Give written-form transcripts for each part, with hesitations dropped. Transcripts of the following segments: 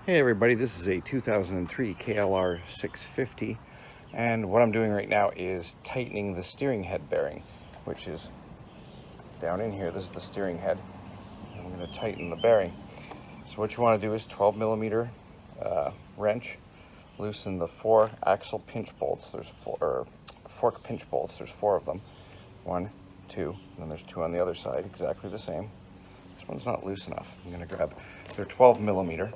Hey everybody, this is a 2003 KLR 650, and what I'm doing right now is tightening the steering head bearing, which is down in here. This is the steering head. I'm going to tighten the bearing. So what you want to do is 12 millimeter wrench, loosen the 4 axle pinch bolts. There's fork pinch bolts. There's 4 of them. 1, 2, and then there's 2 on the other side, exactly the same. This one's not loose enough. I'm going to grab, they're 12 millimeter.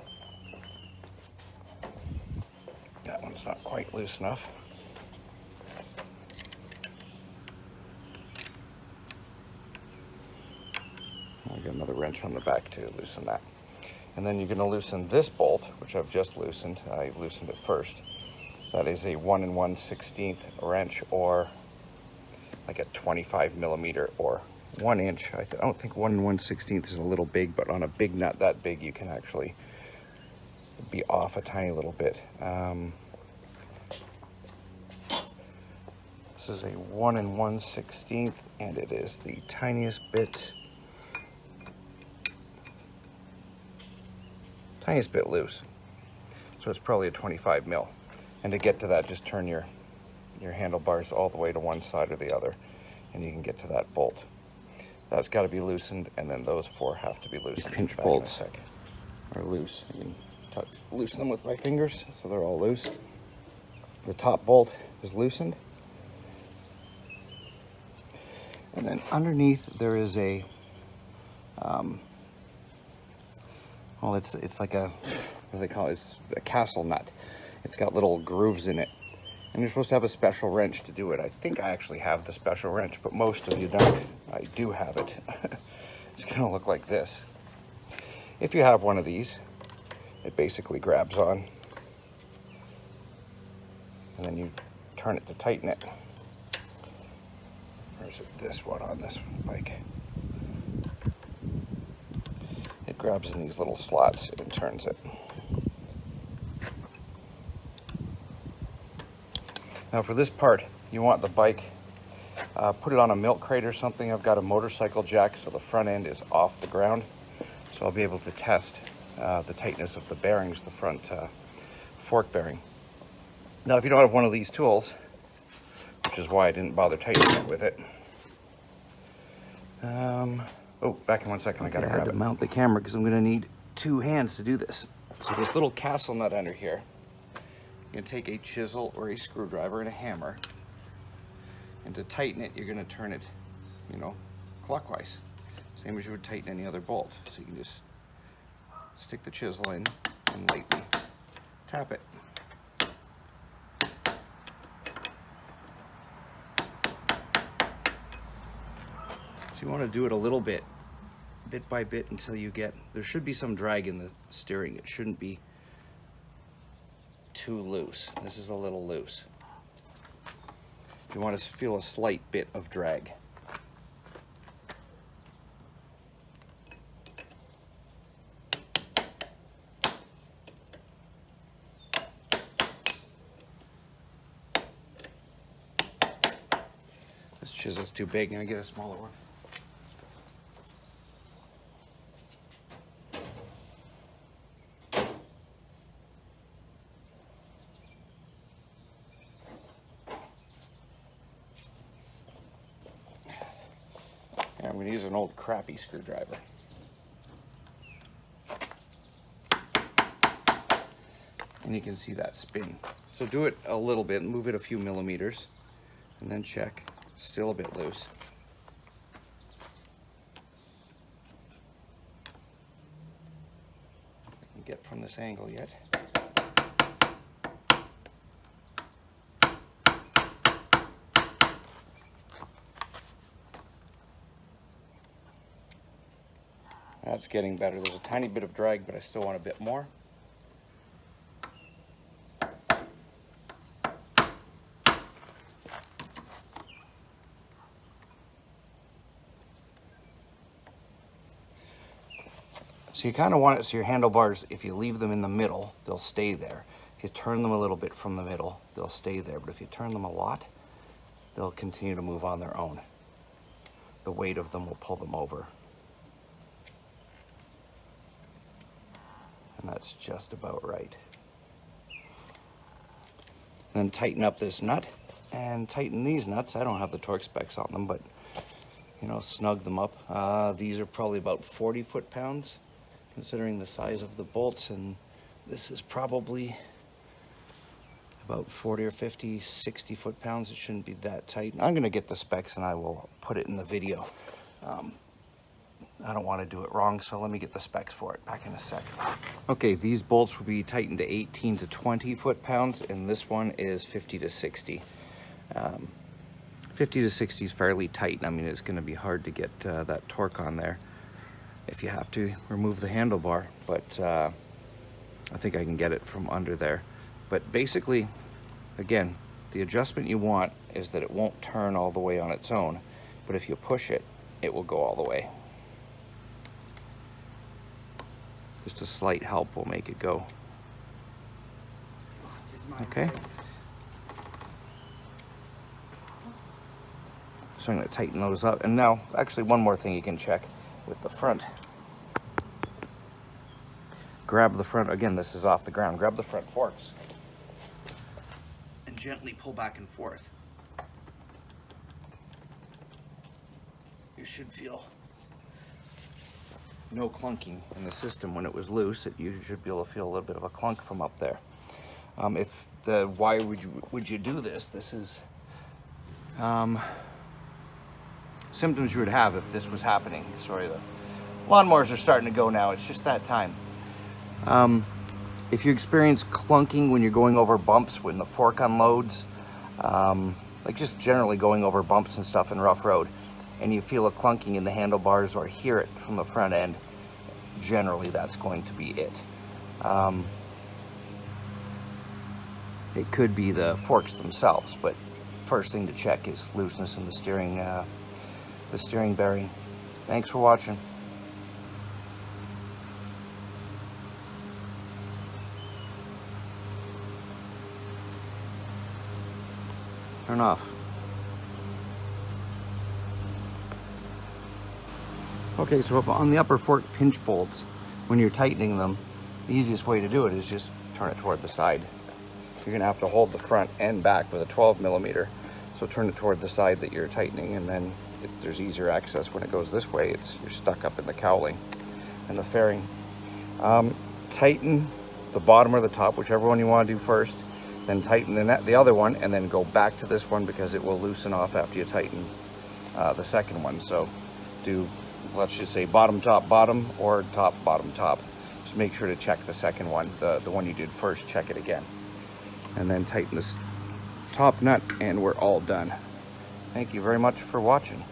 That one's not quite loose enough. I'll get another wrench on the back to loosen that. And then you're going to loosen this bolt, which I've just loosened. I loosened it first. That is a 1 1/16 wrench, or like a 25 millimeter or 1 inch. I don't think 1 1/16 is a little big, but on a big nut that big, you can actually be off a tiny little bit. This is a 1 1/16, and it is the tiniest bit loose. So it's probably a 25 mil. And to get to that, just turn your handlebars all the way to one side or the other, and you can get to that bolt. That's got to be loosened, and then those 4 have to be loosened. These pinch bolts are loose. You can loosen them with my fingers, so they're all loose. The top bolt is loosened. And then underneath there is a, well, it's like a, what do they call it? It's a castle nut. It's got little grooves in it. And you're supposed to have a special wrench to do it. I think I actually have the special wrench, but most of you don't. I do have it. It's gonna look like this. If you have one of these, it basically grabs on. And then you turn it to tighten it. Or is it this one on this bike? It grabs in these little slots and turns it. Now for this part, you want the bike, put it on a milk crate or something. I've got a motorcycle jack, so the front end is off the ground. So I'll be able to test the tightness of the bearings, the front fork bearing. Now if you don't have one of these tools, which is why I didn't bother tightening it with it. Oh, back in 1 second, I gotta grab it. I had to mount the camera because I'm gonna need 2 hands to do this. So this little castle nut under here, you can take a chisel or a screwdriver and a hammer, and to tighten it, you're gonna turn it, clockwise. Same as you would tighten any other bolt. So you can just stick the chisel in and lightly tap it. You want to do it a little bit by bit, until you get, there should be some drag in the steering. It shouldn't be too loose. This is a little loose. You want to feel a slight bit of drag. This chisel's too big. I'm gonna get a smaller one. I'm going to use an old crappy screwdriver. And you can see that spin. So do it a little bit, move it a few millimeters, and then check. Still a bit loose. I can get from this angle yet. That's getting better. There's a tiny bit of drag, but I still want a bit more. So you kind of want it so your handlebars, if you leave them in the middle, they'll stay there. If you turn them a little bit from the middle, they'll stay there. But if you turn them a lot, they'll continue to move on their own. The weight of them will pull them over. And that's just about right. Then tighten up this nut and tighten these nuts. I don't have the torque specs on them, but you know, snug them up. These are probably about 40 foot-pounds, considering the size of the bolts, and this is probably about 40 or 50, 60 foot-pounds. It shouldn't be that tight. I'm gonna get the specs and I will put it in the video. I don't want to do it wrong, so let me get the specs for it. Back in a sec. Okay, these bolts will be tightened to 18 to 20 foot-pounds, and this one is 50 to 60. 50 to 60 is fairly tight. I mean, it's going to be hard to get that torque on there if you have to remove the handlebar, but I think I can get it from under there. But basically, again, the adjustment you want is that it won't turn all the way on its own, but if you push it, it will go all the way. Just a slight help will make it go. Okay. So I'm going to tighten those up. And now, actually, one more thing you can check with the front. Grab the front, again, this is off the ground. Grab the front forks and gently pull back and forth. You should feel no clunking in the system. When it was loose, you should be able to feel a little bit of a clunk from up there. Why would you do this? This is symptoms you would have if this was happening. Sorry, the lawnmowers are starting to go now. It's just that time. If you experience clunking when you're going over bumps, when the fork unloads, like just generally going over bumps and stuff in rough road, and you feel a clunking in the handlebars or hear it from the front end, generally that's going to be it. It could be the forks themselves, but first thing to check is looseness in the steering bearing. Thanks for watching. Turn off. Okay, so up on the upper fork pinch bolts, when you're tightening them, the easiest way to do it is just turn it toward the side. You're gonna have to hold the front and back with a 12 millimeter. So turn it toward the side that you're tightening, and then there's easier access. When it goes this way, you're stuck up in the cowling and the fairing. Tighten the bottom or the top, whichever one you want to do first, then tighten the other one, and then go back to this one because it will loosen off after you tighten the second one. So do, let's just say bottom, top, bottom, or top, bottom, top. Just make sure to check the second one, the one you did first, check it again. And then tighten this top nut, and we're all done. Thank you very much for watching.